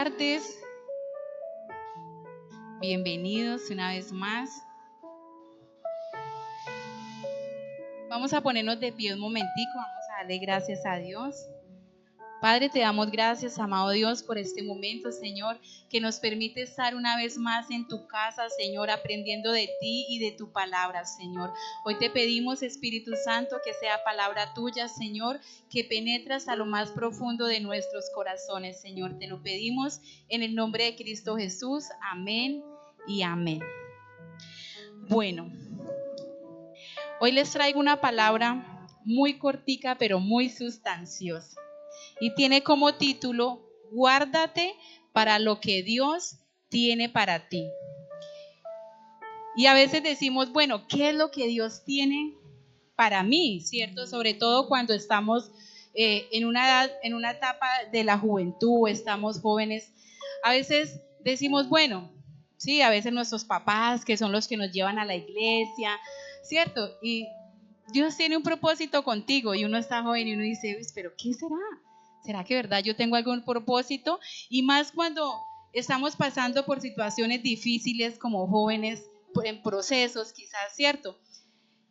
Tardes, bienvenidos una vez más. Vamos a ponernos de pie un momentico, vamos a darle gracias a Dios. Padre, te damos gracias, amado Dios, por este momento, Señor, que nos permite estar una vez más en tu casa, Señor, aprendiendo de ti y de tu palabra, Señor. Hoy te pedimos, Espíritu Santo, que sea palabra tuya, Señor, que penetra hasta lo más profundo de nuestros corazones, Señor. Te lo pedimos en el nombre de Cristo Jesús. Amén y amén. Bueno, hoy les traigo una palabra muy cortica, pero muy sustanciosa. Y tiene como título, guárdate para lo que Dios tiene para ti. Y a veces decimos, bueno, ¿qué es lo que Dios tiene para mí? ¿Cierto? Sobre todo cuando estamos en una etapa de la juventud, estamos jóvenes. A veces decimos, bueno, sí, a veces nuestros papás, que son los que nos llevan a la iglesia, ¿cierto? Y Dios tiene un propósito contigo y uno está joven y uno dice, pero ¿qué será? ¿Será que verdad yo tengo algún propósito? Y más cuando estamos pasando por situaciones difíciles como jóvenes, en procesos quizás, ¿cierto?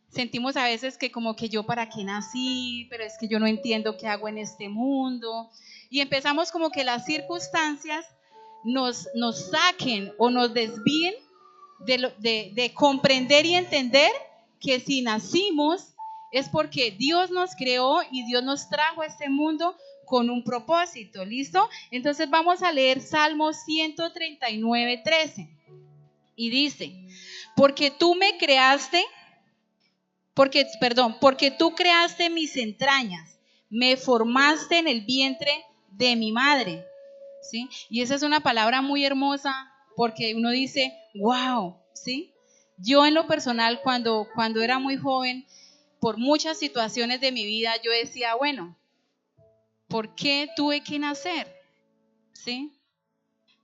Sentimos a veces que como que yo para qué nací, pero es que yo no entiendo qué hago en este mundo. Y empezamos como que las circunstancias nos saquen o nos desvíen de comprender y entender que si nacimos es porque Dios nos creó y Dios nos trajo a este mundo con un propósito, ¿listo? Entonces vamos a leer Salmo 139:13 y dice, porque tú me creaste, porque tú creaste mis entrañas, me formaste en el vientre de mi madre, ¿sí? Y esa es una palabra muy hermosa porque uno dice, wow, ¿sí? Yo en lo personal, cuando era muy joven, por muchas situaciones de mi vida, yo decía, bueno, ¿por qué tuve que nacer? ¿Sí?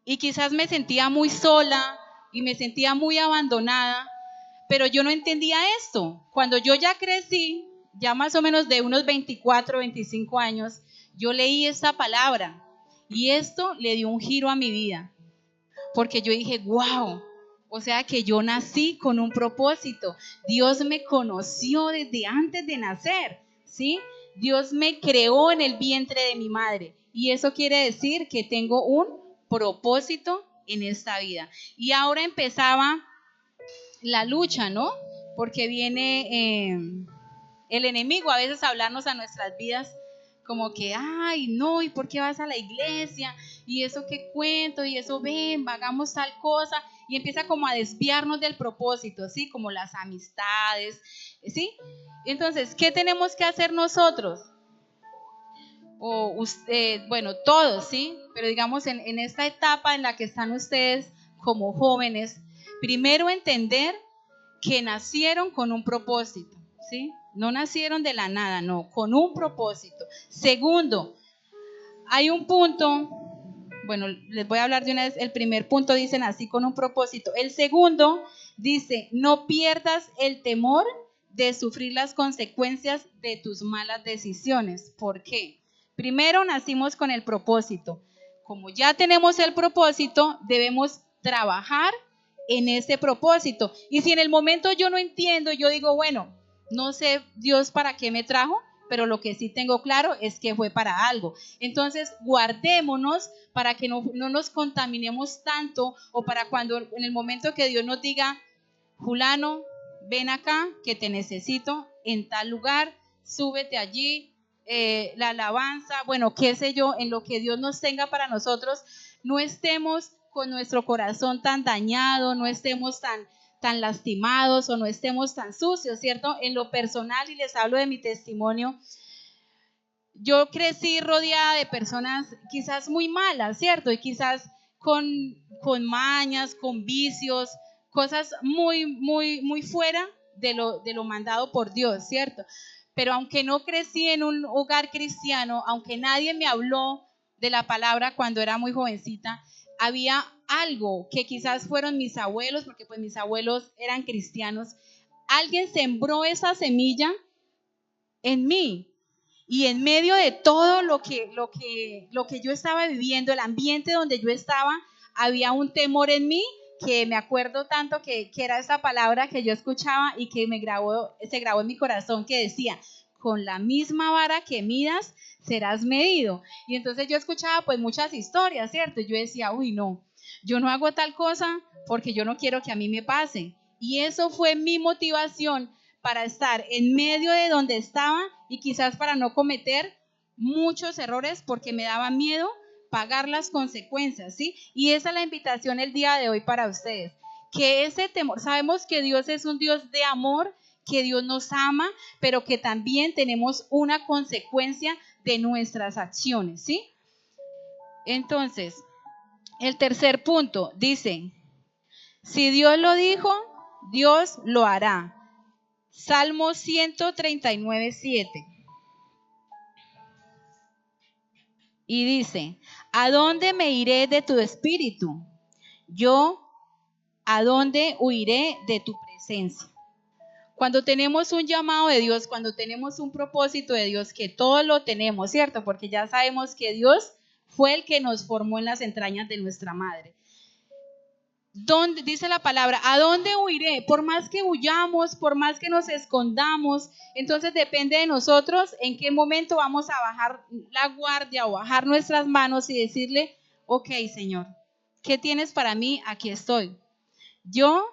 Y quizás me sentía muy sola y me sentía muy abandonada, pero yo no entendía esto. Cuando yo ya crecí, ya más o menos de unos 24, 25 años, yo leí esta palabra y esto le dio un giro a mi vida, porque yo dije, wow, o sea que yo nací con un propósito. Dios me conoció desde antes de nacer, ¿sí? Dios me creó en el vientre de mi madre y eso quiere decir que tengo un propósito en esta vida. Y ahora empezaba la lucha, ¿no? Porque viene el enemigo a veces a hablarnos a nuestras vidas como que, ay, no, ¿y por qué vas a la iglesia? Y eso qué cuento, y eso ven, hagamos tal cosa, y empieza como a desviarnos del propósito, ¿sí? Como las amistades, ¿sí? Entonces, ¿qué tenemos que hacer nosotros? O usted, bueno, todos, ¿sí? Pero digamos en esta etapa en la que están ustedes como jóvenes, primero entender que nacieron con un propósito, ¿sí? No nacieron de la nada, no, con un propósito. Segundo, hay un punto, bueno, les voy a hablar de una vez, el primer punto dice nací con un propósito. El segundo dice, no pierdas el temor de sufrir las consecuencias de tus malas decisiones. ¿Por qué? Primero nacimos con el propósito. Como ya tenemos el propósito, debemos trabajar en ese propósito. Y si en el momento yo no entiendo, yo digo, bueno, no sé Dios para qué me trajo, pero lo que sí tengo claro es que fue para algo. Entonces, guardémonos para que no nos contaminemos tanto o para cuando en el momento que Dios nos diga, Julano, ven acá, que te necesito en tal lugar, súbete allí, la alabanza, bueno, qué sé yo, en lo que Dios nos tenga para nosotros, no estemos con nuestro corazón tan dañado, no estemos tan lastimados o no estemos tan sucios, ¿cierto? En lo personal, y les hablo de mi testimonio, yo crecí rodeada de personas quizás muy malas, ¿cierto? Y quizás con mañas, con vicios, cosas muy, muy, muy fuera de lo mandado por Dios, ¿cierto? Pero aunque no crecí en un hogar cristiano, aunque nadie me habló de la palabra cuando era muy jovencita, había algo que quizás fueron mis abuelos, porque pues mis abuelos eran cristianos, alguien sembró esa semilla en mí. Y en medio de todo lo que yo estaba viviendo, el ambiente donde yo estaba, había un temor en mí que me acuerdo tanto que era esa palabra que yo escuchaba y que se grabó en mi corazón, que decía: con la misma vara que midas, serás medido. Y entonces yo escuchaba pues muchas historias, ¿cierto? Y yo decía: uy, no, yo no hago tal cosa porque yo no quiero que a mí me pase. Y eso fue mi motivación para estar en medio de donde estaba y quizás para no cometer muchos errores porque me daba miedo pagar las consecuencias, ¿sí? Y esa es la invitación el día de hoy para ustedes. Que ese temor, sabemos que Dios es un Dios de amor, que Dios nos ama, pero que también tenemos una consecuencia de nuestras acciones, ¿sí? Entonces, el tercer punto dice: si Dios lo dijo, Dios lo hará. Salmo 139:7. Y dice: ¿a dónde me iré de tu espíritu? Yo, ¿a dónde huiré de tu presencia? Cuando tenemos un llamado de Dios, cuando tenemos un propósito de Dios, que todos lo tenemos, ¿cierto? Porque ya sabemos que Dios fue el que nos formó en las entrañas de nuestra madre. ¿Dónde, dice la palabra, a dónde huiré? Por más que huyamos, por más que nos escondamos, entonces depende de nosotros en qué momento vamos a bajar la guardia o bajar nuestras manos y decirle: ok, Señor, ¿qué tienes para mí? Aquí estoy. Yo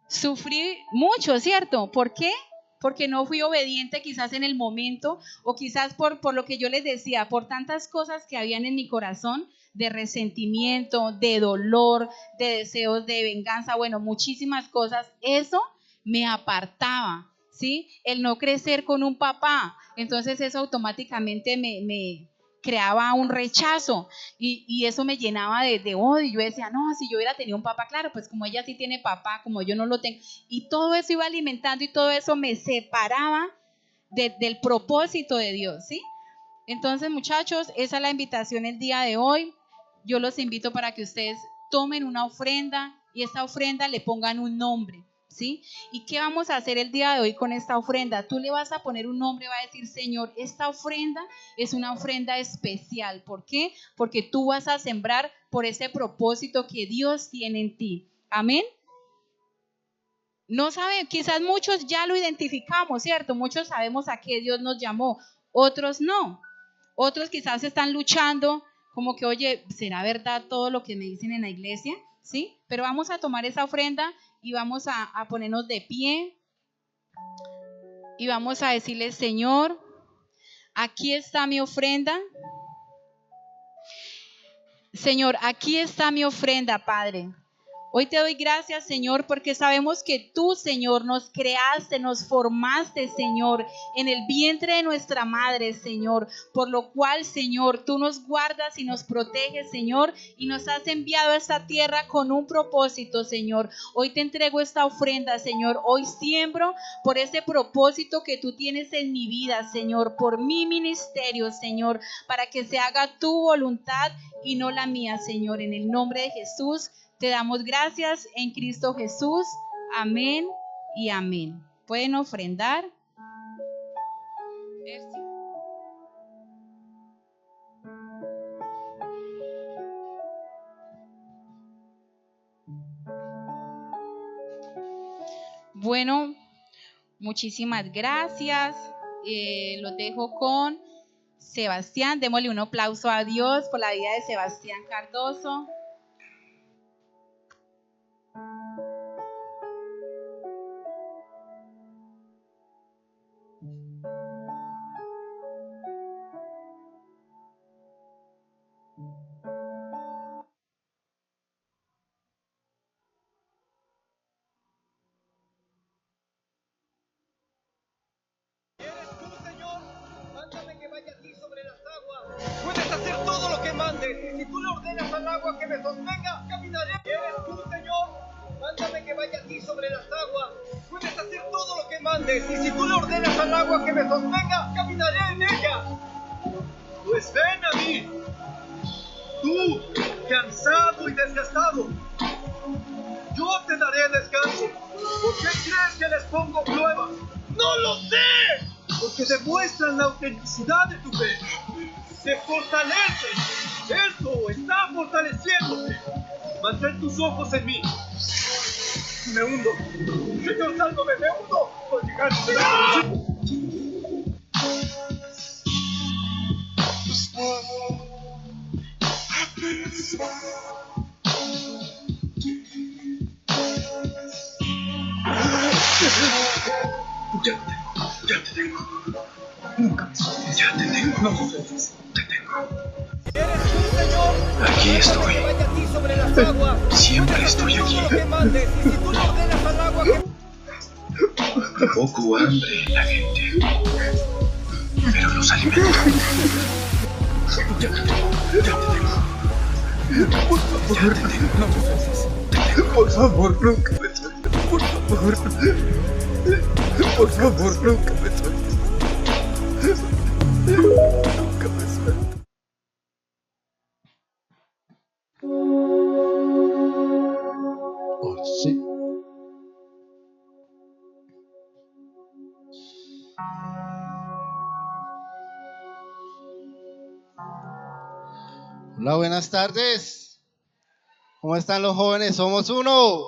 sufrí mucho, ¿cierto? ¿Por qué? Porque no fui obediente quizás en el momento, o quizás por lo que yo les decía, por tantas cosas que habían en mi corazón, de resentimiento, de dolor, de deseos de venganza, bueno, muchísimas cosas. Eso me apartaba, ¿sí? El no crecer con un papá. Entonces eso automáticamente me creaba un rechazo y eso me llenaba de odio. Yo decía: no, si yo hubiera tenido un papá, claro, pues como ella sí tiene papá, como yo no lo tengo. Y todo eso iba alimentando y todo eso me separaba del propósito de Dios, ¿sí? Entonces, muchachos, esa es la invitación el día de hoy. Yo los invito para que ustedes tomen una ofrenda y esta ofrenda le pongan un nombre, ¿sí? ¿Y qué vamos a hacer el día de hoy con esta ofrenda? Tú le vas a poner un nombre, va a decir: Señor, esta ofrenda es una ofrenda especial. ¿Por qué? Porque tú vas a sembrar por ese propósito que Dios tiene en ti. Amén. No saben, quizás muchos ya lo identificamos, ¿cierto? Muchos sabemos a qué Dios nos llamó, otros no. Otros quizás están luchando como que: oye, ¿será verdad todo lo que me dicen en la iglesia? ¿Sí? Pero vamos a tomar esa ofrenda y vamos a ponernos de pie y vamos a decirle: Señor, aquí está mi ofrenda. Señor, aquí está mi ofrenda, Padre. Hoy te doy gracias, Señor, porque sabemos que tú, Señor, nos creaste, nos formaste, Señor, en el vientre de nuestra madre, Señor, por lo cual, Señor, tú nos guardas y nos proteges, Señor, y nos has enviado a esta tierra con un propósito, Señor. Hoy te entrego esta ofrenda, Señor. Hoy siembro por ese propósito que tú tienes en mi vida, Señor, por mi ministerio, Señor, para que se haga tu voluntad y no la mía, Señor. En el nombre de Jesús te damos gracias en Cristo Jesús. Amén y amén. Pueden ofrendar. Bueno, muchísimas gracias. Los dejo con Sebastián. Démosle un aplauso a Dios por la vida de Sebastián Cardoso. Puedes hacer todo lo que mandes, y si tú le ordenas al agua que me sostenga, caminaré. ¿Eres tú, Señor? Mándame que vaya a ti sobre las aguas. Puedes hacer todo lo que mandes, y si tú le ordenas al agua que me sostenga, caminaré en ella. Pues ven a mí, tú, cansado y desgastado. Yo te daré descanso. ¿Por qué crees que les pongo pruebas? ¡No lo sé! porque demuestran la autenticidad de tu fe. Te fortaleces. Eso está fortaleciéndote. Mantén tus ojos en mí. Me hundo. Señor, sálvame, me hundo. Por llegar. Ya te tengo. Nunca me sueltes. Ya te tengo. No me sueltes. Te tengo. ¿Eres tú, Señor? Aquí estoy. Que vaya a ti sobre las aguas. Siempre estoy aquí. Todo lo que mandes. Y si tú le ordenas al agua que... Poco hambre en la gente, pero los alimento. Ya te tengo. Por favor, ya te tengo. No me sueltes. Por favor, nunca me sueltes. Por favor. Por favor, nunca me sueltes. Nunca me sueltes. Oh, sí. Hola, buenas tardes. ¿Cómo están los jóvenes? Somos uno.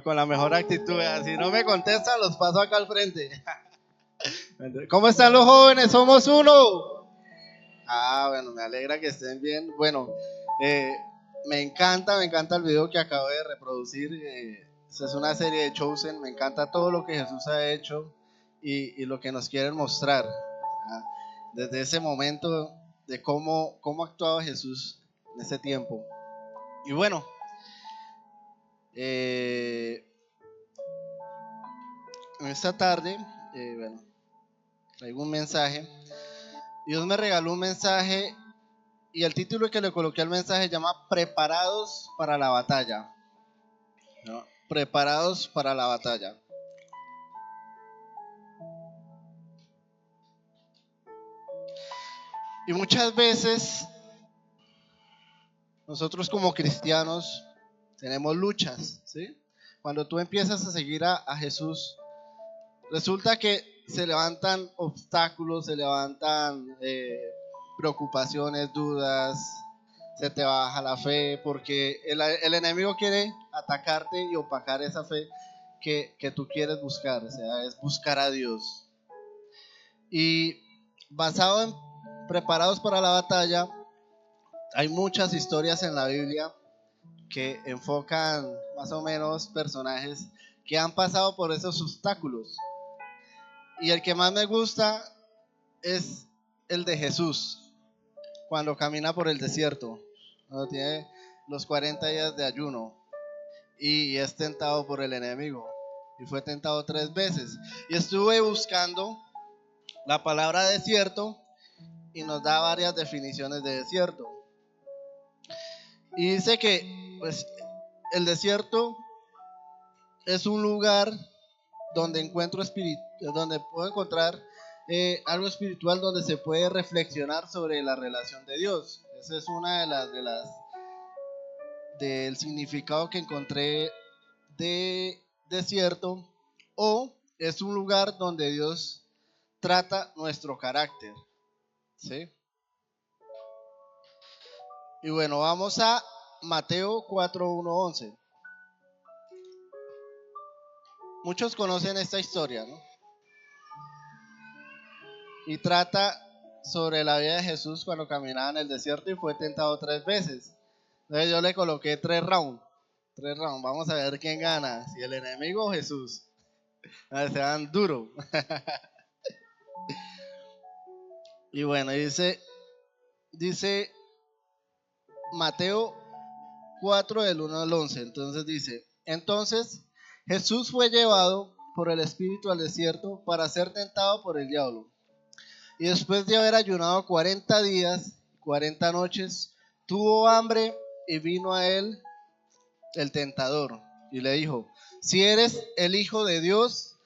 Con la mejor actitud. Si no me contestan, los paso acá al frente. ¿Cómo están los jóvenes? Somos uno. Bueno, me alegra que estén bien. Bueno, me encanta el video que acabo de reproducir. Esta es una serie de Chosen. Me encanta todo lo que Jesús ha hecho y lo que nos quieren mostrar. Desde ese momento de cómo actuaba Jesús en ese tiempo. Y bueno, en esta tarde, traigo un mensaje. Dios me regaló un mensaje y el título que le coloqué al mensaje se llama Preparados para la batalla. ¿No? Preparados para la batalla. Y muchas veces nosotros como cristianos tenemos luchas, ¿sí? Cuando tú empiezas a seguir a Jesús, resulta que se levantan obstáculos, se levantan preocupaciones, dudas, se te baja la fe, porque el enemigo quiere atacarte y opacar esa fe que tú quieres buscar, o sea, es buscar a Dios. Y basado en preparados para la batalla, hay muchas historias en la Biblia que enfocan más o menos personajes que han pasado por esos obstáculos. Y el que más me gusta es el de Jesús, cuando camina por el desierto, cuando tiene los 40 días de ayuno y es tentado por el enemigo. Y fue tentado 3 veces. Y estuve buscando la palabra desierto y nos da varias definiciones de desierto. Y dice que pues, el desierto es un lugar donde donde puedo encontrar algo espiritual, donde se puede reflexionar sobre la relación de Dios. Esa es una del significado que encontré de desierto. O es un lugar donde Dios trata nuestro carácter, ¿sí? Y bueno, vamos a Mateo 4:1-11. Muchos conocen esta historia, ¿no? Y trata sobre la vida de Jesús cuando caminaba en el desierto y fue tentado 3 veces. Entonces yo le coloqué 3 rounds. Vamos a ver quién gana, si el enemigo o Jesús. Se dan duro. Y bueno, dice Mateo 4 del 1 al 11. Entonces dice: entonces Jesús fue llevado por el Espíritu al desierto para ser tentado por el diablo. Y después de haber ayunado 40 días, 40 noches, tuvo hambre y vino a él el tentador y le dijo: si eres el Hijo de Dios,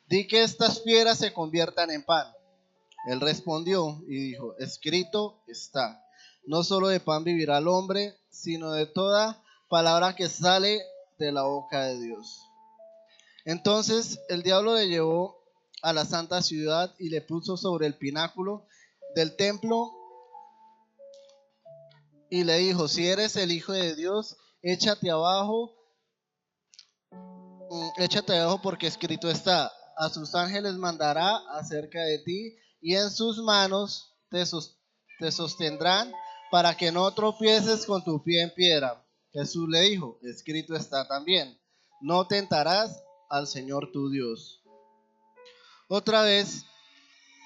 di que estas piedras se conviertan en pan. Él respondió y dijo: escrito está, no solo de pan vivirá el hombre, sino de toda palabra que sale de la boca de Dios. Entonces el diablo le llevó a la santa ciudad y le puso sobre el pináculo del templo y le dijo: si eres el Hijo de Dios, échate abajo, porque escrito está: a sus ángeles mandará acerca de ti, y en sus manos te sostendrán, para que no tropieces con tu pie en piedra. Jesús le dijo: escrito está también: no tentarás al Señor tu Dios. Otra vez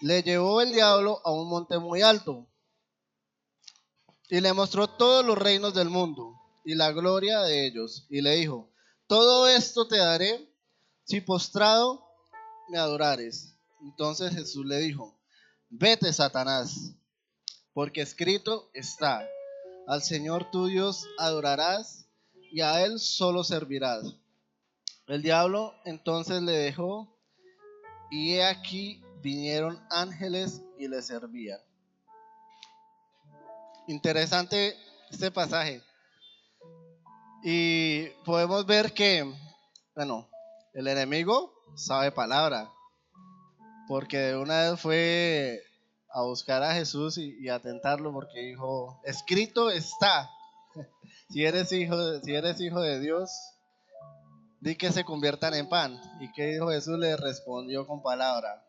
le llevó el diablo a un monte muy alto y le mostró todos los reinos del mundo y la gloria de ellos, y le dijo: todo esto te daré si postrado me adorares. Entonces Jesús le dijo: vete, Satanás, porque escrito está: al Señor tu Dios adorarás, y a Él solo servirás. El diablo entonces le dejó, y he aquí vinieron ángeles y le servían. Interesante este pasaje. Y podemos ver que, bueno, el enemigo sabe palabra, porque de una vez fue a buscar a Jesús y a tentarlo, porque dijo: escrito está: si eres hijo de Dios, di que se conviertan en pan. ¿Y qué dijo Jesús? Le respondió con palabra: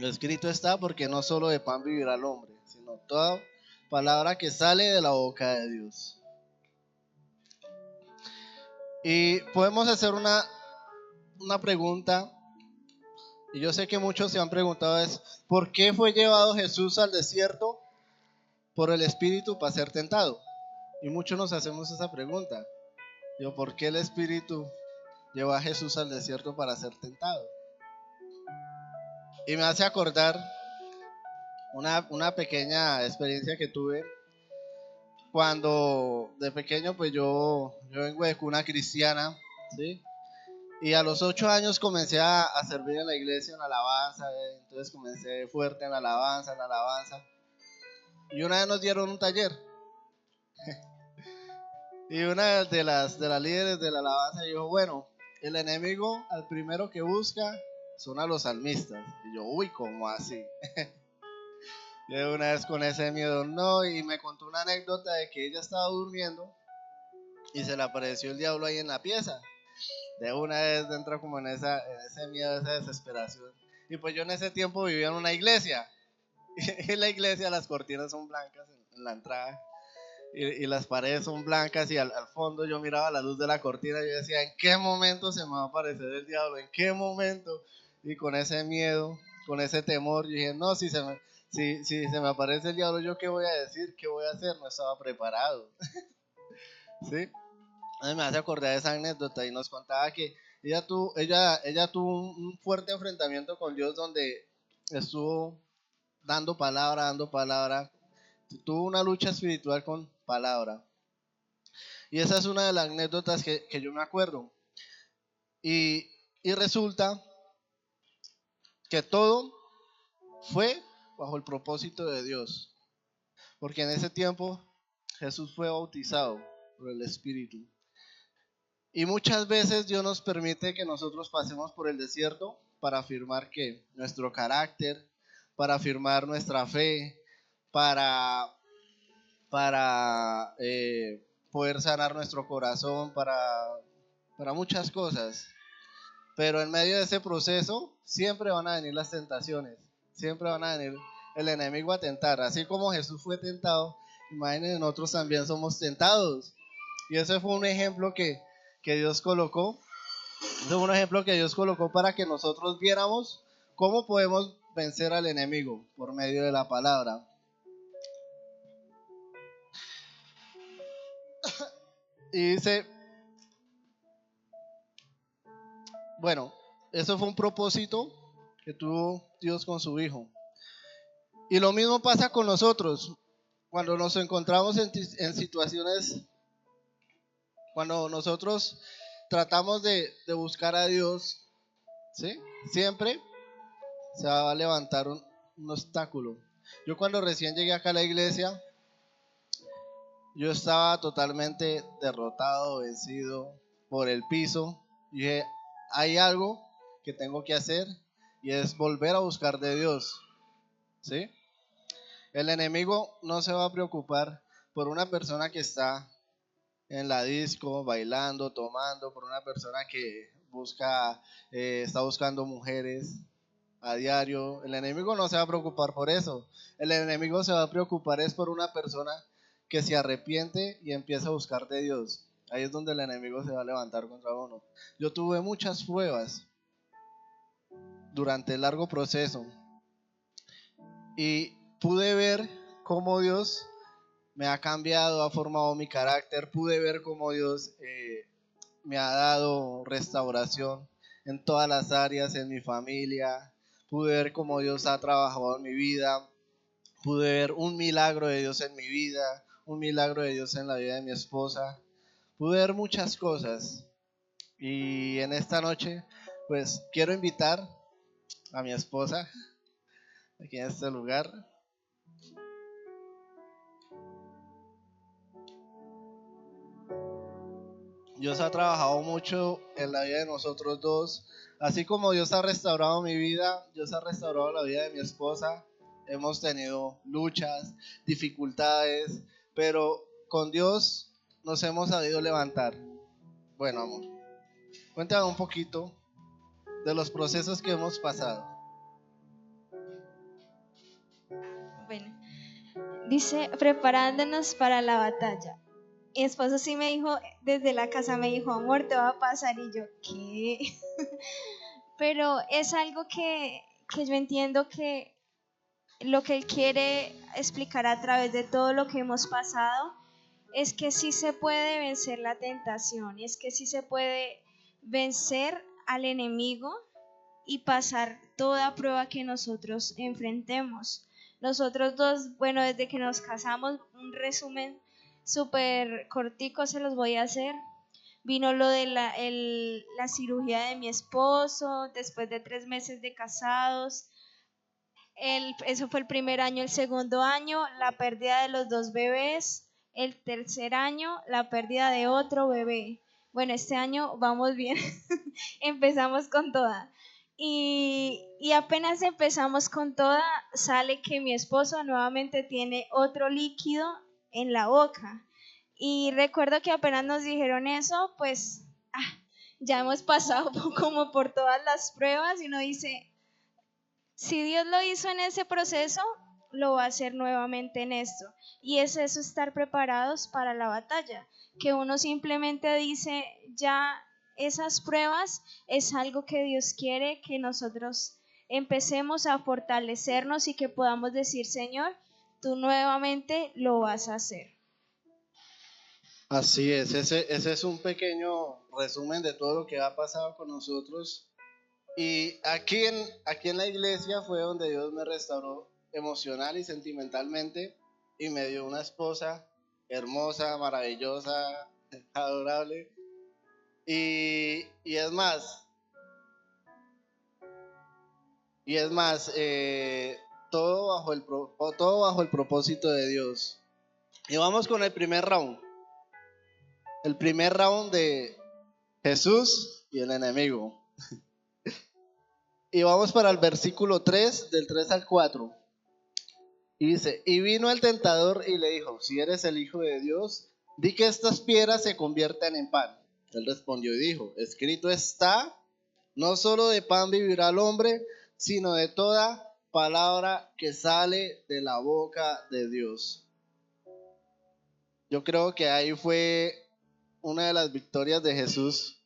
escrito está, porque no solo de pan vivirá el hombre, sino toda palabra que sale de la boca de Dios. Y podemos hacer una pregunta, y yo sé que muchos se han preguntado: es ¿por qué fue llevado Jesús al desierto por el Espíritu para ser tentado? Y muchos nos hacemos esa pregunta. ¿Por qué el Espíritu llevó a Jesús al desierto para ser tentado? Y me hace acordar una pequeña experiencia que tuve cuando de pequeño. Pues yo vengo de cuna cristiana, ¿sí? Y a los 8 años comencé a servir en la iglesia en alabanza, entonces comencé fuerte en la alabanza. Y una vez nos dieron un taller. Y una de las líderes de la alabanza dijo: bueno, el enemigo al primero que busca son a los salmistas. Y yo: uy, ¿cómo así? Y de una vez con ese miedo, no. Y me contó una anécdota de que ella estaba durmiendo y se le apareció el diablo ahí en la pieza. De una vez entra como en ese miedo, esa desesperación. Y pues yo en ese tiempo vivía en una iglesia. Y en la iglesia las cortinas son blancas en la entrada. Y las paredes son blancas, y al fondo yo miraba la luz de la cortina y yo decía: ¿en qué momento se me va a aparecer el diablo? ¿En qué momento? Y con ese miedo, con ese temor, yo dije: no, si se me aparece el diablo, ¿yo qué voy a decir? ¿Qué voy a hacer? No estaba preparado. ¿Sí? A mí me hace acordar de esa anécdota, y nos contaba que ella tuvo un fuerte enfrentamiento con Dios, donde estuvo dando palabra, tuvo una lucha espiritual con palabra. Y esa es una de las anécdotas que yo me acuerdo. Y resulta que todo fue bajo el propósito de Dios, porque en ese tiempo Jesús fue bautizado por el Espíritu. Y muchas veces Dios nos permite que nosotros pasemos por el desierto para afirmar que nuestro carácter, para afirmar nuestra fe, para poder sanar nuestro corazón, para muchas cosas. Pero en medio de ese proceso siempre van a venir las tentaciones, siempre van a venir el enemigo a tentar. Así como Jesús fue tentado, imaginen, nosotros también somos tentados. Y ese fue un ejemplo que Dios colocó. Ese fue un ejemplo que Dios colocó para que nosotros viéramos cómo podemos vencer al enemigo por medio de la palabra. Y dice, bueno, eso fue un propósito que tuvo Dios con su Hijo. Y lo mismo pasa con nosotros. Cuando nos encontramos en situaciones, cuando nosotros tratamos de buscar a Dios, ¿sí? Siempre se va a levantar un obstáculo. Yo cuando recién llegué acá a la iglesia, yo estaba totalmente derrotado, vencido, por el piso. Y dije: hay algo que tengo que hacer, y es volver a buscar de Dios, ¿sí? El enemigo no se va a preocupar por una persona que está en la disco, bailando, tomando, por una persona que está buscando mujeres a diario. El enemigo no se va a preocupar por eso. El enemigo se va a preocupar es por una persona que se arrepiente y empieza a buscar de Dios. Ahí es donde el enemigo se va a levantar contra uno. Yo tuve muchas pruebas durante el largo proceso y pude ver cómo Dios me ha cambiado, ha formado mi carácter. Pude ver cómo Dios me ha dado restauración en todas las áreas, en mi familia. Pude ver cómo Dios ha trabajado en mi vida. Pude ver un milagro de Dios en mi vida, un milagro de Dios en la vida de mi esposa. Pude ver muchas cosas. Y en esta noche, pues quiero invitar a mi esposa aquí en este lugar. Dios ha trabajado mucho en la vida de nosotros dos. Así como Dios ha restaurado mi vida, Dios ha restaurado la vida de mi esposa. Hemos tenido luchas, dificultades, pero con Dios nos hemos sabido levantar. Bueno, amor, cuéntame un poquito de los procesos que hemos pasado. Bueno, dice, preparándonos para la batalla. Mi esposo sí me dijo, desde la casa me dijo, amor, te va a pasar. Y yo, ¿qué? Pero es algo que yo entiendo que lo que él quiere explicar a través de todo lo que hemos pasado es que sí se puede vencer la tentación, es que sí se puede vencer al enemigo y pasar toda prueba que nosotros enfrentemos. Nosotros dos, bueno, desde que nos casamos, un resumen súper cortico se los voy a hacer. Vino lo de la cirugía de mi esposo, después de 3 meses de casados. Eso fue el primer año. El segundo año, la pérdida de los 2 bebés. El tercer año, la pérdida de otro bebé. Bueno, este año vamos bien. Empezamos con toda. Y apenas empezamos con toda, sale que mi esposo nuevamente tiene otro líquido en la boca. Y recuerdo que apenas nos dijeron eso, pues ya hemos pasado como por todas las pruebas y uno dice, si Dios lo hizo en ese proceso, lo va a hacer nuevamente en esto. Y es eso, estar preparados para la batalla, que uno simplemente dice, ya esas pruebas es algo que Dios quiere que nosotros empecemos a fortalecernos y que podamos decir, Señor, tú nuevamente lo vas a hacer. Así es, ese es un pequeño resumen de todo lo que ha pasado con nosotros. Y aquí en la iglesia fue donde Dios me restauró emocional y sentimentalmente y me dio una esposa hermosa, maravillosa, adorable. Y es más, todo bajo el propósito de Dios. Y vamos con el primer round. El primer round de Jesús y el enemigo. Y vamos para el versículo 3, del 3 al 4. Y dice, y vino el tentador y le dijo, si eres el Hijo de Dios, di que estas piedras se conviertan en pan. Él respondió y dijo, escrito está, no solo de pan vivirá el hombre, sino de toda palabra que sale de la boca de Dios. Yo creo que ahí fue una de las victorias de Jesús,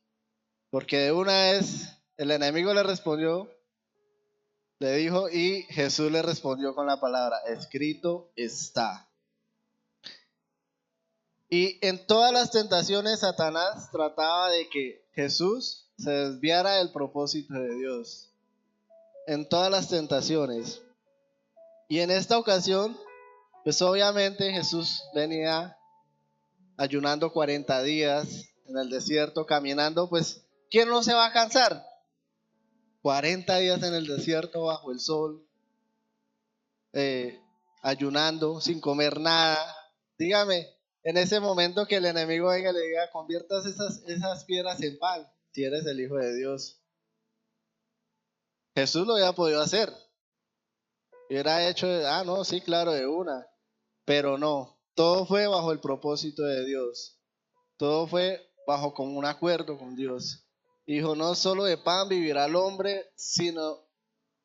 porque de una vez el enemigo le respondió, le dijo, y Jesús le respondió con la palabra, escrito está. Y en todas las tentaciones Satanás trataba de que Jesús se desviara del propósito de Dios. En todas las tentaciones. Y en esta ocasión, pues obviamente Jesús venía ayunando 40 días en el desierto, caminando, pues ¿quién no se va a cansar? 40 días en el desierto bajo el sol, ayunando, sin comer nada. Dígame, en ese momento que el enemigo venga y le diga, conviertas esas piedras en pan, si eres el Hijo de Dios. Jesús lo había podido hacer. Hubiera hecho, no, sí, claro, de una. Pero no, todo fue bajo el propósito de Dios. Todo fue bajo con un acuerdo con Dios. Dijo, no solo de pan vivirá el hombre, sino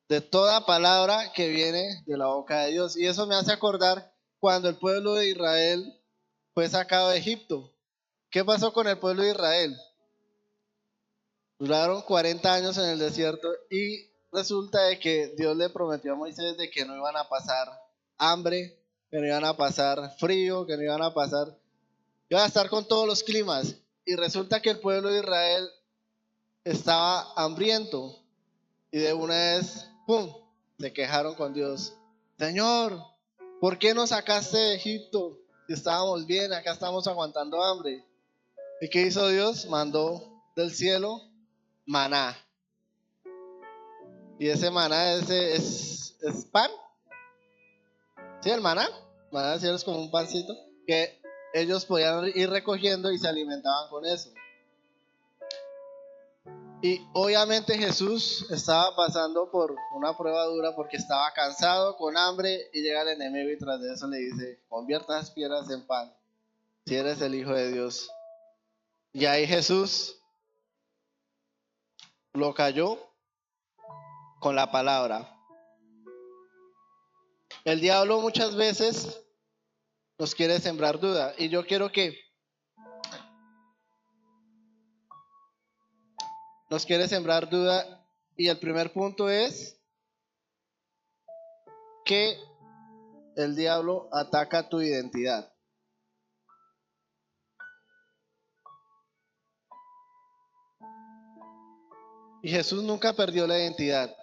de toda palabra que viene de la boca de Dios. Y eso me hace acordar cuando el pueblo de Israel fue sacado de Egipto. ¿Qué pasó con el pueblo de Israel? Duraron 40 años en el desierto y resulta de que Dios le prometió a Moisés de que no iban a pasar hambre, que no iban a pasar frío, que no iban a pasar, iban a estar con todos los climas. Y resulta que el pueblo de Israel estaba hambriento y de una vez, ¡pum!, se quejaron con Dios. Señor, ¿por qué nos sacaste de Egipto? Si estábamos bien, acá estamos aguantando hambre. ¿Y qué hizo Dios? Mandó del cielo maná. Y ese maná es pan. ¿Sí, el maná? Maná del cielo es como un pancito que ellos podían ir recogiendo y se alimentaban con eso. Y obviamente Jesús estaba pasando por una prueba dura porque estaba cansado, con hambre, y llega el enemigo y tras de eso le dice, convierta las piedras en pan, si eres el Hijo de Dios. Y ahí Jesús lo cayó con la palabra. El diablo muchas veces nos quiere sembrar duda y yo quiero que nos quiere sembrar duda y el primer punto es que el diablo ataca tu identidad. Y Jesús nunca perdió la identidad.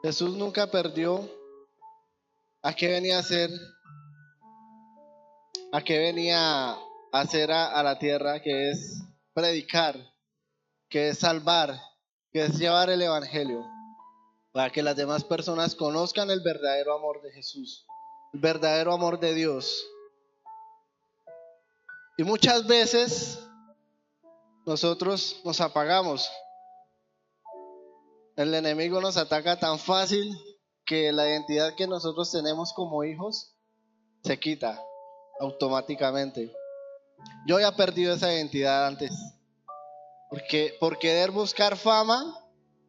Jesús nunca perdió a qué venía a hacer, a qué venía a hacer a la tierra, que es predicar, que es salvar, que es llevar el evangelio, para que las demás personas conozcan el verdadero amor de Jesús, el verdadero amor de Dios. Y muchas veces nosotros nos apagamos. El enemigo nos ataca tan fácil que la identidad que nosotros tenemos como hijos se quita automáticamente. Yo ya he perdido esa identidad antes, porque por querer buscar fama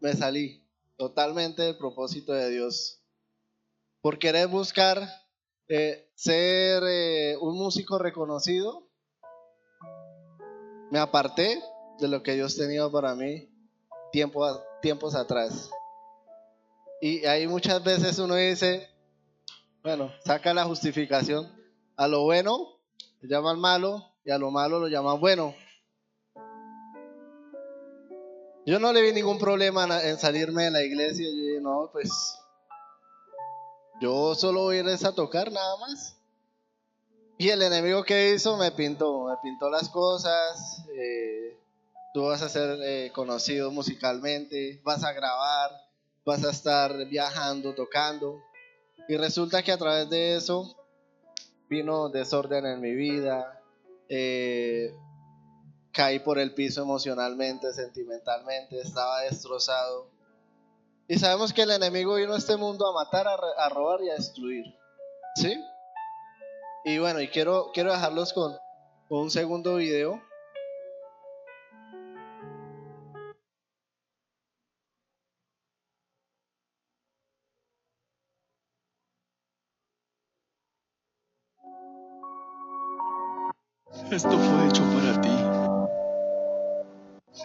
me salí totalmente del propósito de Dios. Por querer buscar ser un músico reconocido, me aparté de lo que Dios tenía para mí tiempos atrás. Y ahí muchas veces uno dice, bueno, saca la justificación. A lo bueno le llaman malo y a lo malo lo llaman bueno. Yo no le vi ningún problema en salirme de la iglesia. Yo dije, no, pues yo solo voy a ir a tocar nada más. Y el enemigo que hizo me pintó las cosas. Tú vas a ser conocido musicalmente, vas a grabar, vas a estar viajando, tocando. Y resulta que a través de eso vino desorden en mi vida, caí por el piso emocionalmente, sentimentalmente, estaba destrozado. Y sabemos que el enemigo vino a este mundo a matar, a robar y a destruir, ¿sí? Y bueno, y quiero dejarlos con un segundo video. Esto fue hecho para ti.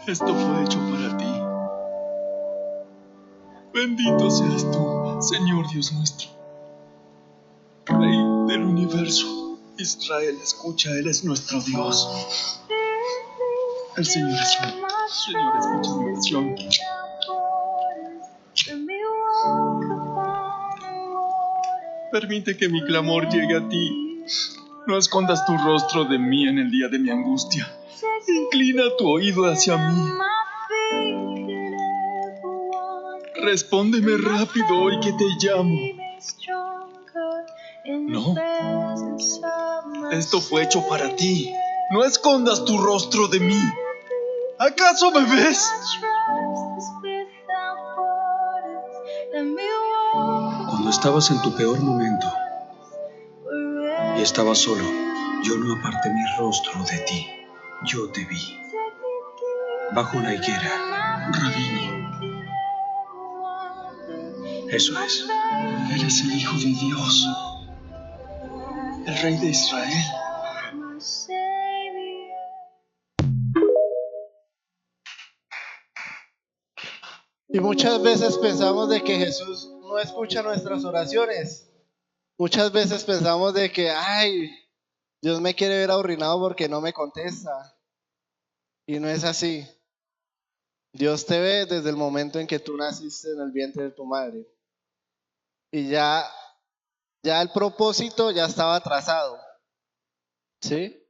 Esto fue hecho para ti. Bendito seas tú, Señor Dios nuestro, Rey del universo. Israel, escucha, Él es nuestro Dios. El Señor es bueno. Señor, escucha mi oración. Permite que mi clamor llegue a ti. No escondas tu rostro de mí en el día de mi angustia. Inclina tu oído hacia mí. Respóndeme rápido hoy que te llamo. No. Esto fue hecho para ti. No escondas tu rostro de mí. ¿Acaso me ves? estabas en tu peor momento y estabas solo, yo no aparté mi rostro de ti. Yo te vi bajo la higuera, Rabino. Eso es. Eres el Hijo de Dios, el Rey de Israel. Y muchas veces pensamos de que Jesús no escucha nuestras oraciones. Muchas veces pensamos de que, ay, Dios me quiere ver ahorrinado porque no me contesta. Y no es así. Dios te ve desde el momento en que tú naciste en el vientre de tu madre. Y ya el propósito ya estaba trazado. ¿Sí?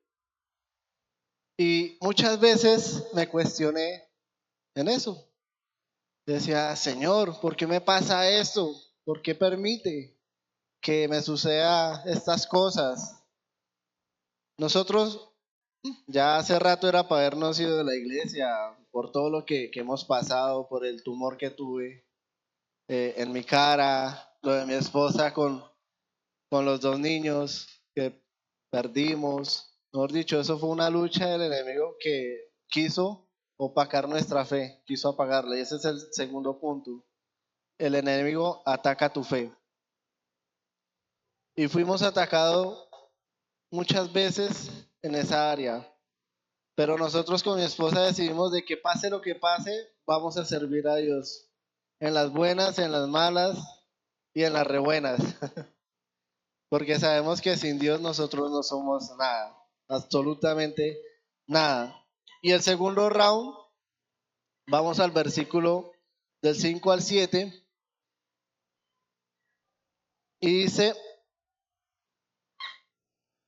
Y muchas veces me cuestioné en eso. Decía, Señor, ¿por qué me pasa esto? ¿Por qué permite que me suceda estas cosas? Nosotros ya hace rato era para habernos ido de la iglesia por todo lo que hemos pasado, por el tumor que tuve en mi cara, lo de mi esposa con los 2 niños que perdimos. Mejor dicho, eso fue una lucha del enemigo que quiso opacar nuestra fe, quiso apagarla. Y ese es el segundo punto. El enemigo ataca tu fe. Y fuimos atacados muchas veces en esa área. Pero nosotros con mi esposa decidimos de que pase lo que pase, vamos a servir a Dios. En las buenas, en las malas y en las re buenas. Porque sabemos que sin Dios nosotros no somos nada, absolutamente nada. Y el segundo round, vamos al versículo del 5 al 7. Y dice,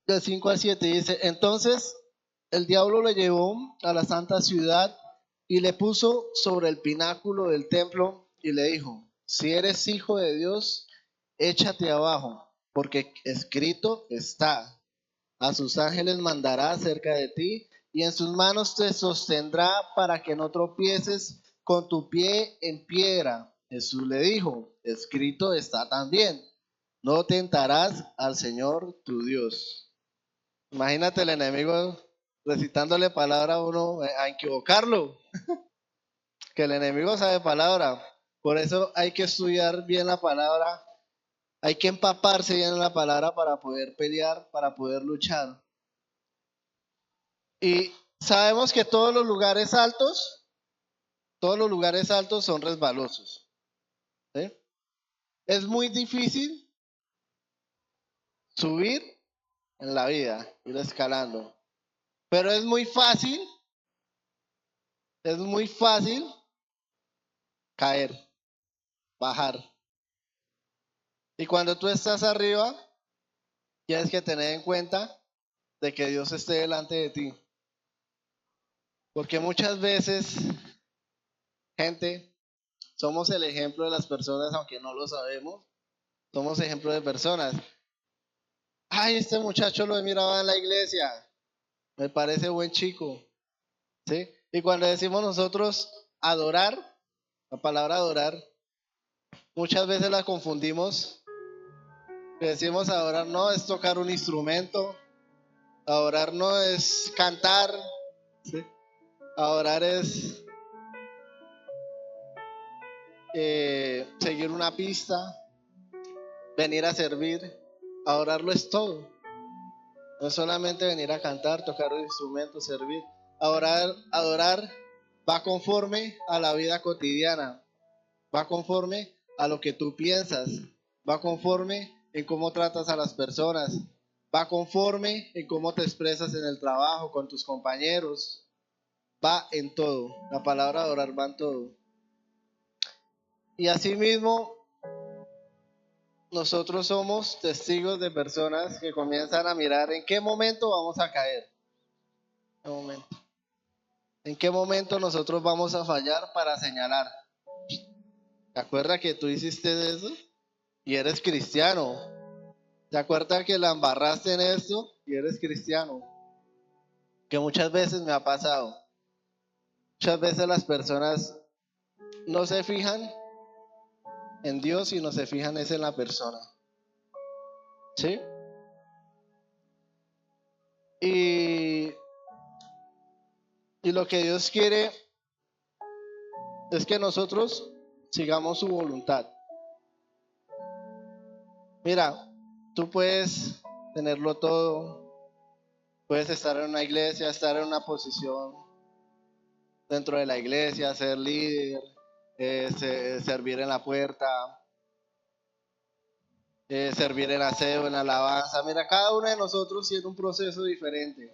del 5 al 7, dice, entonces el diablo le llevó a la santa ciudad y le puso sobre el pináculo del templo y le dijo, si eres hijo de Dios, échate abajo, porque escrito está, a sus ángeles mandará cerca de ti y en sus manos te sostendrá para que no tropieces con tu pie en piedra. Jesús le dijo, escrito está también, no tentarás al Señor tu Dios. Imagínate el enemigo recitándole palabra a uno a equivocarlo, que el enemigo sabe palabra. Por eso hay que estudiar bien la palabra, hay que empaparse bien en la palabra para poder pelear, para poder luchar. Y sabemos que todos los lugares altos son resbalosos. ¿Sí? Es muy difícil subir en la vida, ir escalando. Pero es muy fácil caer, bajar. Y cuando tú estás arriba, tienes que tener en cuenta de que Dios esté delante de ti. Porque muchas veces, gente, somos el ejemplo de las personas, aunque no lo sabemos, somos ejemplo de personas. Ay, este muchacho lo he mirado en la iglesia, me parece buen chico, ¿sí? Y cuando decimos nosotros adorar, la palabra adorar, muchas veces la confundimos. Decimos adorar no es tocar un instrumento, adorar no es cantar, ¿sí? Adorar es seguir una pista, venir a servir. Adorarlo es todo. No es solamente venir a cantar, tocar un instrumento, servir. Adorar va conforme a la vida cotidiana, va conforme a lo que tú piensas, va conforme en cómo tratas a las personas, va conforme en cómo te expresas en el trabajo, con tus compañeros, va en todo. La palabra adorar va en todo. Y asimismo, nosotros somos testigos de personas que comienzan a mirar en qué momento vamos a caer. ¿En qué momento nosotros vamos a fallar para señalar? ¿Te acuerdas que tú hiciste eso? Y eres cristiano. ¿Te acuerdas que la embarraste en esto? Y eres cristiano. Que muchas veces me ha pasado. Muchas veces las personas no se fijan en Dios y no se fijan es en la persona. ¿Sí? Y lo que Dios quiere es que nosotros sigamos su voluntad. Mira, tú puedes tenerlo todo, puedes estar en una iglesia, estar en una posición dentro de la iglesia, ser líder, servir en la puerta, servir en aseo, en alabanza. Mira, cada uno de nosotros tiene un proceso diferente.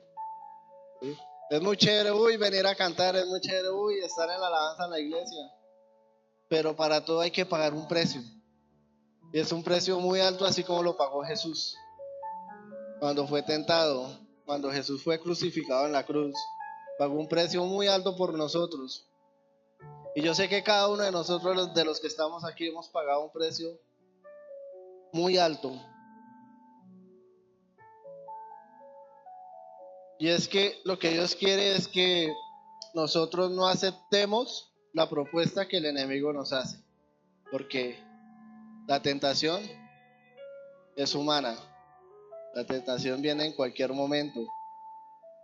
¿Sí? Es muy chévere, venir a cantar, es muy chévere, estar en la alabanza en la iglesia. Pero para todo hay que pagar un precio. Y es un precio muy alto, así como lo pagó Jesús. Cuando fue tentado, cuando Jesús fue crucificado en la cruz, pagó un precio muy alto por nosotros. Y yo sé que cada uno de nosotros, de los que estamos aquí, hemos pagado un precio muy alto. Y es que lo que Dios quiere es que nosotros no aceptemos la propuesta que el enemigo nos hace. Porque la tentación es humana. La tentación viene en cualquier momento.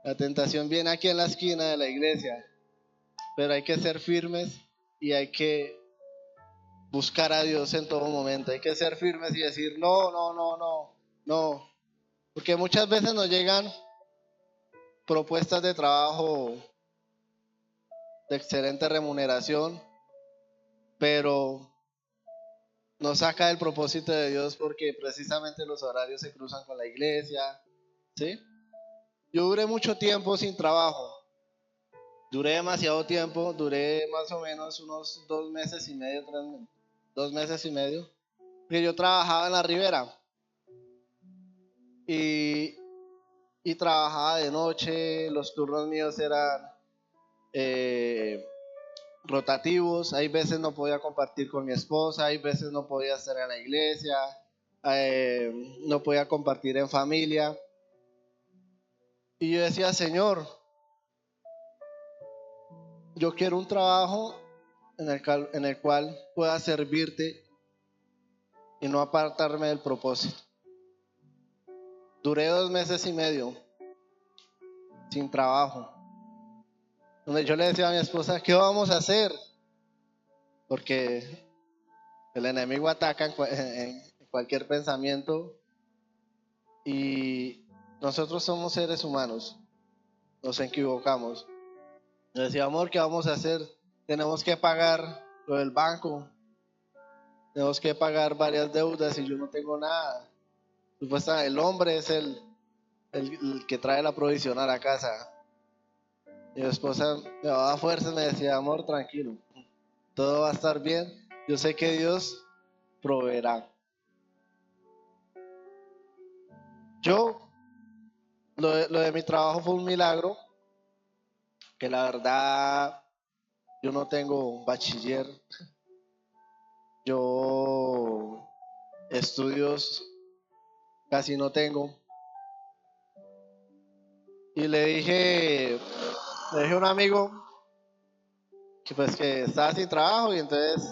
La tentación viene aquí en la esquina de la iglesia. Pero hay que ser firmes y hay que buscar a Dios en todo momento. Hay que ser firmes y decir no. Porque muchas veces nos llegan propuestas de trabajo de excelente remuneración, pero nos saca del propósito de Dios porque precisamente los horarios se cruzan con la iglesia, ¿sí? Yo duré mucho tiempo sin trabajo, duré demasiado tiempo, duré más o menos unos 2 meses y medio, 2 meses y medio, porque yo trabajaba en la ribera y trabajaba de noche, los turnos míos eran rotativos, hay veces no podía compartir con mi esposa, hay veces no podía estar en la iglesia, no podía compartir en familia. Y yo decía, Señor, yo quiero un trabajo en el cual pueda servirte y no apartarme del propósito. Duré 2 meses y medio sin trabajo, donde yo le decía a mi esposa, ¿qué vamos a hacer? Porque el enemigo ataca en cualquier pensamiento y nosotros somos seres humanos, nos equivocamos. Le decía, amor, ¿qué vamos a hacer? Tenemos que pagar lo del banco, tenemos que pagar varias deudas y yo no tengo nada. Supuestamente el hombre es el que trae la provisión a la casa. Y mi esposa me daba fuerzas, me decía, amor, tranquilo, todo va a estar bien, yo sé que Dios proveerá. Lo de mi trabajo fue un milagro, que la verdad yo no tengo bachiller, yo estudios casi no tengo. Y le dije a un amigo que estaba sin trabajo y entonces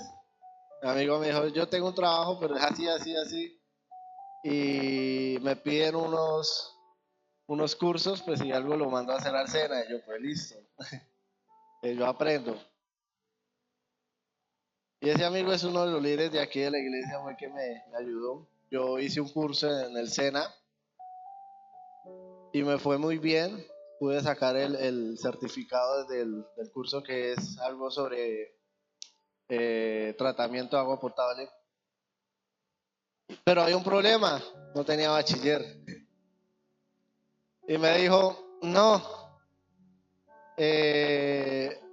mi amigo me dijo, yo tengo un trabajo pero es así y me piden unos cursos, pues si algo lo mando a hacer al SENA y yo pues listo, y yo aprendo. Y ese amigo es uno de los líderes de aquí de la iglesia, fue el que me ayudó. Yo hice un curso en el SENA y me fue muy bien. Pude sacar el certificado del curso, que es algo sobre tratamiento de agua potable. Pero hay un problema, no tenía bachiller. Y me dijo, no,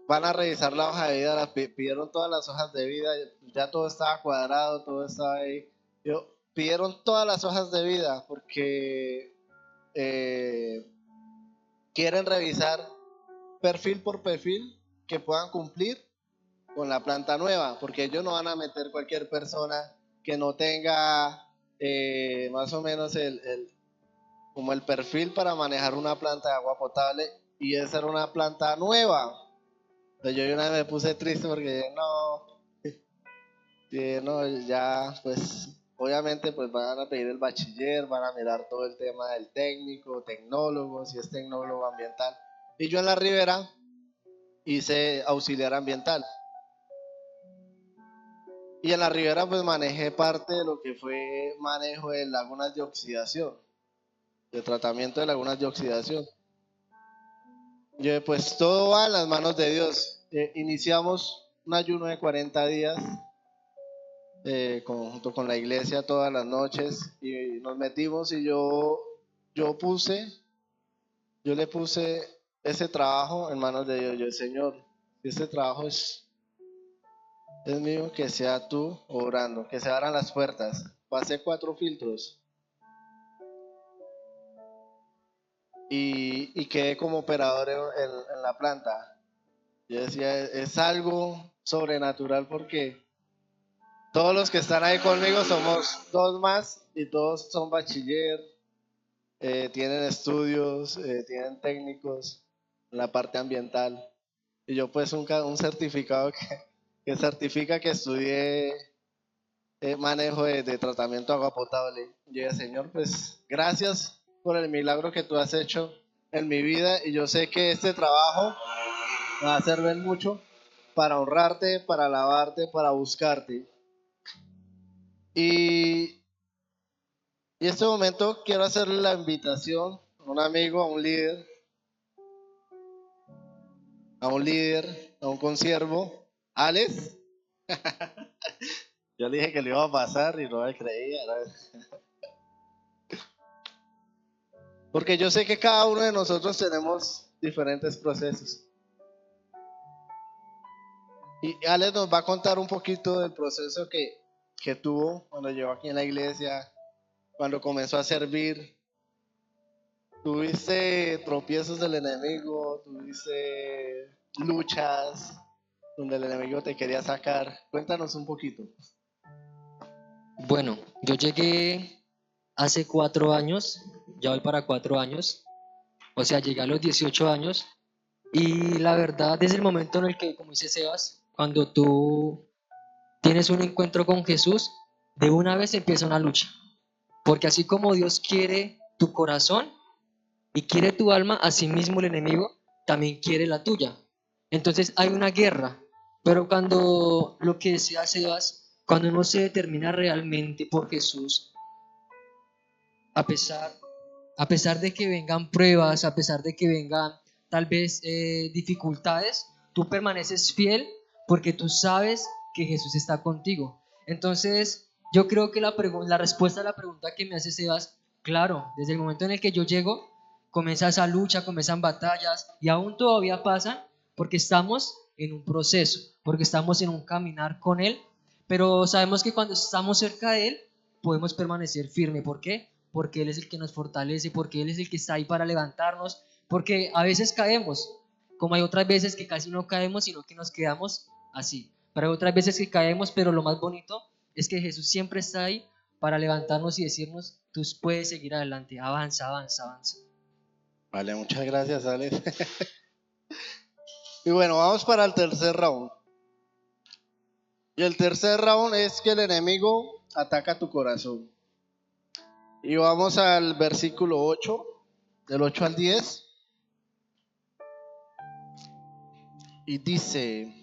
van a revisar la hoja de vida, pidieron todas las hojas de vida, ya todo estaba cuadrado, todo estaba ahí. Pidieron todas las hojas de vida porque quieren revisar perfil por perfil que puedan cumplir con la planta nueva, porque ellos no van a meter cualquier persona que no tenga más o menos como el perfil para manejar una planta de agua potable, y esa era una planta nueva. Entonces yo una vez me puse triste porque no, No, ya pues obviamente pues van a pedir el bachiller, van a mirar todo el tema del técnico, tecnólogo, si es tecnólogo ambiental. Y yo en la Ribera hice auxiliar ambiental. Y en la Ribera pues manejé parte de lo que fue manejo de lagunas de oxidación, de tratamiento de lagunas de oxidación. Yo, pues todo va en las manos de Dios. Iniciamos un ayuno de 40 días junto con la iglesia todas las noches y nos metimos y yo le puse ese trabajo en manos de Dios. Yo, Señor, si este trabajo es mío, que sea tú obrando, que se abran las puertas. Pasé 4 filtros y quedé como operador en la planta. Yo decía, es algo sobrenatural porque todos los que están ahí conmigo somos 2 más y todos son bachiller, tienen estudios, tienen técnicos en la parte ambiental. Y yo pues un certificado que certifica que estudié manejo de tratamiento de agua potable. Yo dije, Señor, pues gracias por el milagro que tú has hecho en mi vida y yo sé que este trabajo me va a servir mucho para honrarte, para alabarte, para buscarte. Y en este momento quiero hacerle la invitación a un amigo, a un líder, a un consiervo, Alex. Yo le dije que le iba a pasar y no me creía, ¿no? Porque yo sé que cada uno de nosotros tenemos diferentes procesos. Y Alex nos va a contar un poquito del proceso que tuvo cuando llegó aquí en la iglesia, cuando comenzó a servir. Tuviste tropiezos del enemigo, tuviste luchas donde el enemigo te quería sacar. Cuéntanos un poquito. Bueno, yo llegué hace 4 años, ya voy para 4 años, o sea, llegué a los 18 años y la verdad desde el momento en el que, como dice Sebas, cuando tú tienes un encuentro con Jesús, de una vez empieza una lucha, porque así como Dios quiere tu corazón y quiere tu alma, así mismo el enemigo también quiere la tuya. Entonces hay una guerra, pero cuando lo que decía Sebas, cuando uno se determina realmente por Jesús, a pesar, a pesar de que vengan pruebas, a pesar de que vengan tal vez dificultades, tú permaneces fiel porque tú sabes que Jesús está contigo. Entonces, yo creo que la respuesta a la pregunta que me hace Sebas, claro, desde el momento en el que yo llego, comienza esa lucha, comienzan batallas y aún todavía pasan porque estamos en un proceso, porque estamos en un caminar con Él, pero sabemos que cuando estamos cerca de Él, podemos permanecer firme. ¿Por qué? Porque Él es el que nos fortalece, porque Él es el que está ahí para levantarnos, porque a veces caemos, como hay otras veces que casi no caemos, sino que nos quedamos así. Pero hay otras veces que caemos, pero lo más bonito es que Jesús siempre está ahí para levantarnos y decirnos, tú puedes seguir adelante, avanza, avanza, avanza. Vale, muchas gracias, Alex. Y bueno, vamos para el tercer round. Y el tercer round es que el enemigo ataca tu corazón. Y vamos al versículo 8, del 8 al 10. Y dice,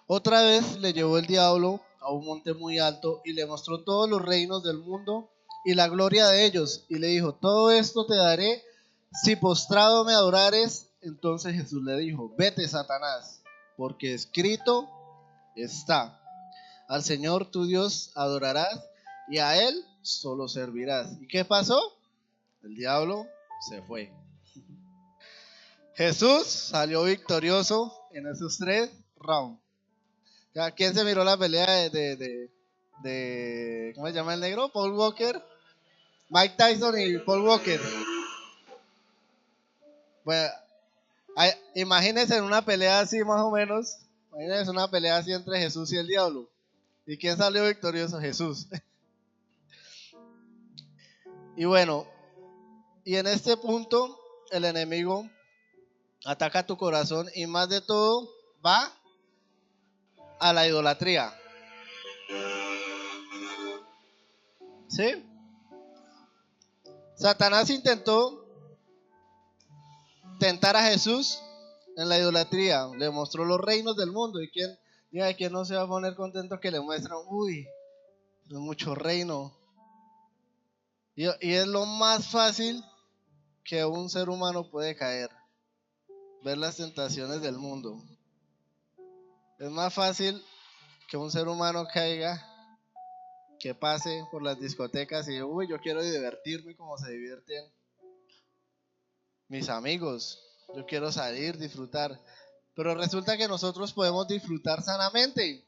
otra vez le llevó el diablo a un monte muy alto y le mostró todos los reinos del mundo y la gloria de ellos. Y le dijo, todo esto te daré si postrado me adorares. Entonces Jesús le dijo, vete, Satanás, porque escrito está, al Señor tu Dios adorarás y a Él solo servirás. ¿Y qué pasó? El diablo se fue. Jesús salió victorioso en esos 3 rounds. ¿Quién se miró la pelea de ¿cómo se llama el negro? Paul Walker, Mike Tyson y Paul Walker. Bueno, imagínense en una pelea así más o menos. Imagínense una pelea así entre Jesús y el diablo. ¿Y quién salió victorioso? Jesús. Y bueno, y en este punto el enemigo ataca tu corazón y más de todo va a la idolatría. ¿Sí? Satanás intentó tentar a Jesús en la idolatría. Le mostró los reinos del mundo. ¿Y quién no se va a poner contento que le muestran? Uy, es mucho reino. Y es lo más fácil que un ser humano puede caer. Ver las tentaciones del mundo. Es más fácil que un ser humano caiga, que pase por las discotecas y uy, yo quiero divertirme como se divierten mis amigos. Yo quiero salir, disfrutar. Pero resulta que nosotros podemos disfrutar sanamente.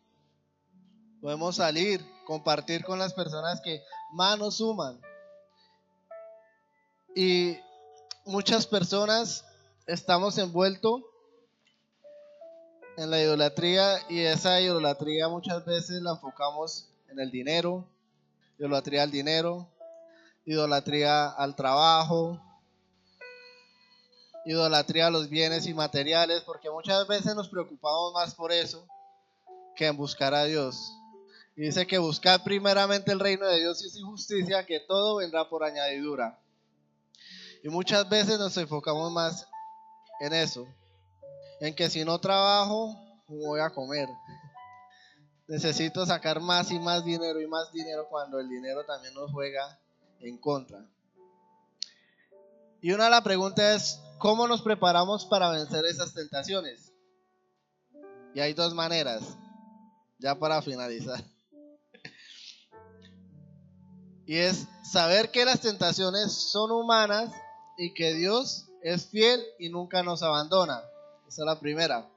Podemos salir, compartir con las personas que más nos suman. Y muchas personas estamos envueltos en la idolatría, y esa idolatría muchas veces la enfocamos en el dinero, idolatría al dinero, idolatría al trabajo, idolatría a los bienes inmateriales, porque muchas veces nos preocupamos más por eso que en buscar a Dios. Y dice que buscar primeramente el reino de Dios y su justicia, que todo vendrá por añadidura. Y muchas veces nos enfocamos más en eso, en que si no trabajo, ¿cómo voy a comer? Necesito sacar más y más dinero cuando el dinero también nos juega en contra. Y una de las preguntas es, ¿cómo nos preparamos para vencer esas tentaciones? Y hay dos maneras, ya para finalizar. Y es saber que las tentaciones son humanas y que Dios es fiel y nunca nos abandona. Esa es la primera.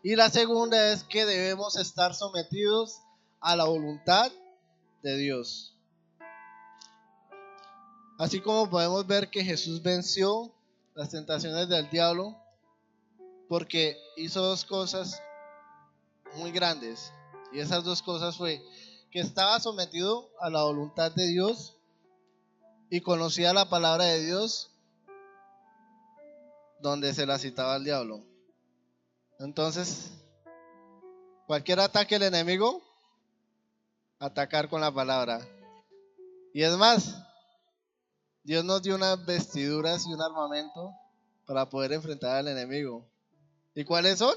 Y la segunda es que debemos estar sometidos a la voluntad de Dios. Así como podemos ver que Jesús venció las tentaciones del diablo porque hizo dos cosas muy grandes. Y esas dos cosas fue que estaba sometido a la voluntad de Dios y conocía la palabra de Dios donde se la citaba el diablo. Entonces, cualquier ataque del enemigo, atacar con la palabra. Y es más, Dios nos dio unas vestiduras y un armamento para poder enfrentar al enemigo. ¿Y cuáles son?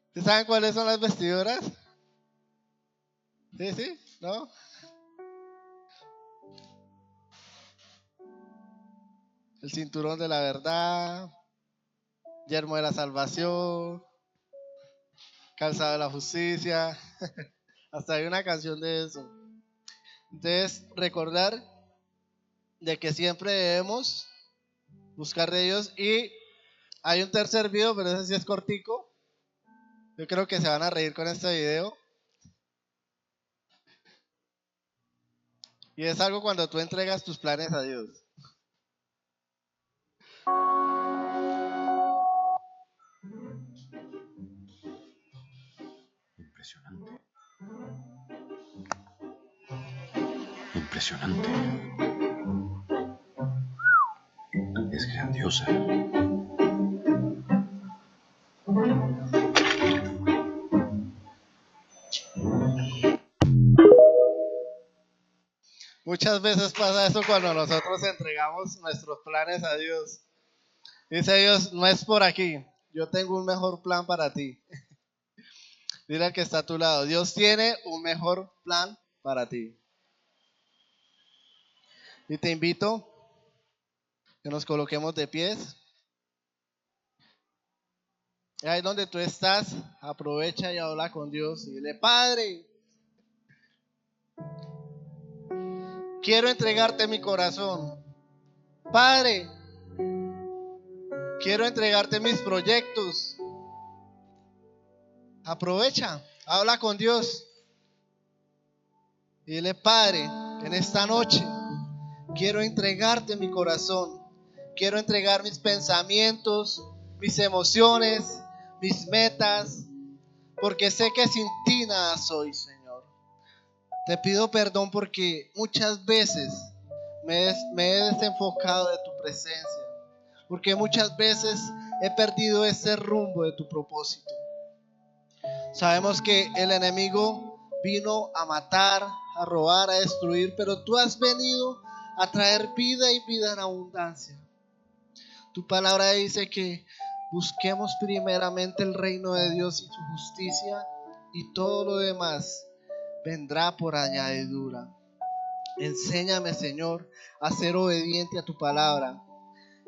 ¿Ustedes saben cuáles son las vestiduras? Sí, ¿no? El cinturón de la verdad, yelmo de la salvación, calzado de la justicia. Hasta hay una canción de eso. Entonces, recordar de que siempre debemos buscar de Dios. Y hay un tercer video, pero ese sí es cortico. Yo creo que se van a reír con este video. Y es algo cuando tú entregas tus planes a Dios. Impresionante. Impresionante. Es grandiosa. Muchas veces pasa eso cuando nosotros entregamos nuestros planes a Dios. Dice Dios, no es por aquí, yo tengo un mejor plan para ti. Dile al que está a tu lado, Dios tiene un mejor plan para ti. Y te invito que nos coloquemos de pies. Y ahí donde tú estás, aprovecha y habla con Dios y dile, Padre, quiero entregarte mi corazón. Padre, quiero entregarte mis proyectos. Aprovecha, habla con Dios. Y dile, Padre, en esta noche quiero entregarte mi corazón. Quiero entregar mis pensamientos, mis emociones, mis metas, porque sé que sin ti nada soy, Señor. Te pido perdón porque muchas veces me he desenfocado de tu presencia, porque muchas veces he perdido ese rumbo de tu propósito. Sabemos que el enemigo vino a matar, a robar, a destruir, pero tú has venido a traer vida y vida en abundancia. Tu palabra dice que busquemos primeramente el reino de Dios y su justicia, y todo lo demás vendrá por añadidura. Enséñame, Señor, a ser obediente a tu palabra.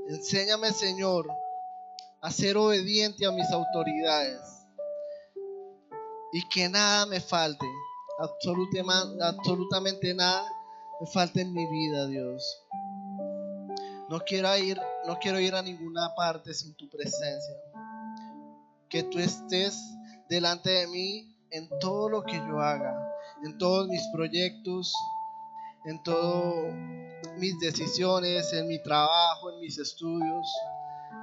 Enséñame, Señor, a ser obediente a mis autoridades, y que nada me falte, absolutamente nada me falte en mi vida, Dios. No quiero ir a ninguna parte sin tu presencia. Que tú estés delante de mí en todo lo que yo haga, en todos mis proyectos, en todas mis decisiones, en mi trabajo, en mis estudios.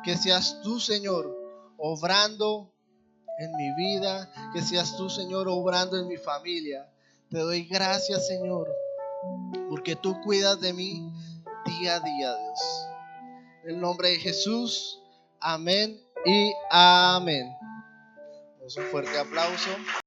Que seas tú, Señor, obrando en mi vida, que seas tú, Señor, obrando en mi familia. Te doy gracias, Señor, porque tú cuidas de mí día a día, Dios. En el nombre de Jesús, amén y amén. Un fuerte aplauso.